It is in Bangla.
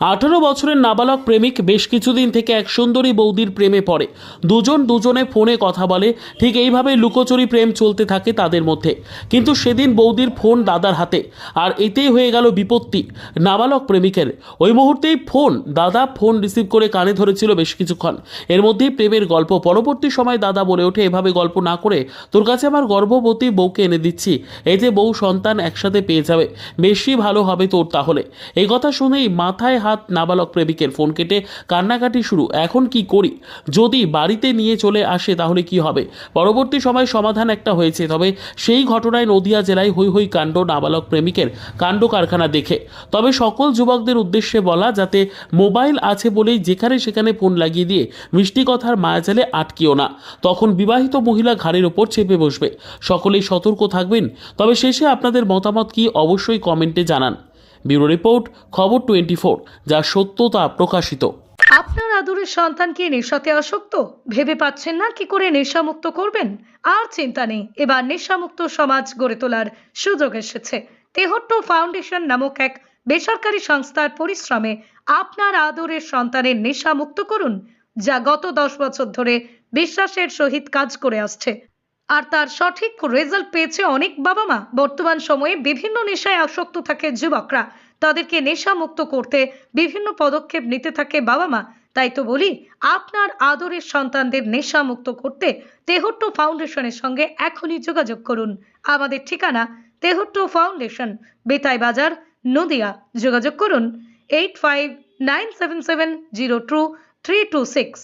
18 বছরের নাবালক প্রেমিক বেশ কিছুদিন থেকে এক সুন্দরী বৌদির প্রেমে পড়ে। দুজনে ফোনে কথা বলে। ঠিক এইভাবে লুকোচুরি প্রেম চলতে থাকে তাদের মধ্যে। কিন্তু সেদিন বৌদির ফোন দাদার হাতে, আর এতেই হয়ে গেল বিপত্তি নাবালক প্রেমিকের। ওই মুহূর্তেই দাদা ফোন রিসিভ করে কানে ধরেছিল বেশ কিছুক্ষণ। এর মধ্যেই প্রেমের গল্প। পরবর্তী সময় দাদা বলে ওঠে, এভাবে গল্প না করে তোর কাছে আমার গর্ভবতী বউকে এনে দিচ্ছি, এতে বউ সন্তান একসাথে পেয়ে যাবে, বেশি ভালো হবে তোর। তাহলে এই কথা শুনেই মাথায় হাত নাবালক প্রেমিকের। ফোন কেটে কান্নাকাটি শুরু। এখন কি করি? যদি বাড়িতে নিয়ে চলে আসে তাহলে কি হবে? পরবর্তী সময় সমাধান একটা হয়েছে, তবে সেই ঘটনায় নদিয়া জেলায় হৈ হৈ কাণ্ড নাবালক প্রেমিকের কাণ্ড কারখানা দেখে। তবে সকল যুবকদের উদ্দেশ্যে বলা, যাতে মোবাইল আছে বলেই যেখানে সেখানে ফোন লাগিয়ে দিয়ে মিষ্টি কথার মায়াজালে আটকিও না, তখন বিবাহিত মহিলা ঘাড়ের ওপর চেপে বসবে। সকলেই সতর্ক থাকবেন। তবে শেষে আপনাদের মতামত কি অবশ্যই কমেন্টে জানান। ব্যুরো রিপোর্ট, খবর 24, যা সত্যতা প্রকাশিত। আপনার আদরের সন্তান কি নেশাতে আসক্ত? ভেবে পাচ্ছেন না কি করে নেশামুক্ত করবেন? আর চিন্তা নেই, এবার নেশামুক্ত সমাজ গড়ে তোলার সুযোগ এসেছে। তেহট্ট ফাউন্ডেশন নামক এক বেসরকারি সংস্থার পরিশ্রমে আপনার আদরের সন্তানের নেশামুক্ত করুন, যা গত 10 বছর ধরে বিশ্বাসের সহিত কাজ করে আসছে। আর তার সঠিক রেজাল্ট পেয়েছে অনেক বাবা মা। বর্তমান সময়ে বিভিন্ন নেশায় আসক্ত থাকে যুবকরা। তাদেরকে নেশা মুক্ত করতে বিভিন্ন পদক্ষেপ নিতে থাকে বাবা মা। তাই তো বলি, আপনার আদরের সন্তানদের নেশা মুক্ত করতে তেহট্ট ফাউন্ডেশনের সঙ্গে এখনই যোগাযোগ করুন। আমাদের ঠিকানা তেহট্ট ফাউন্ডেশন, বেতাই বাজার, নদিয়া। যোগাযোগ করুন 8597702326।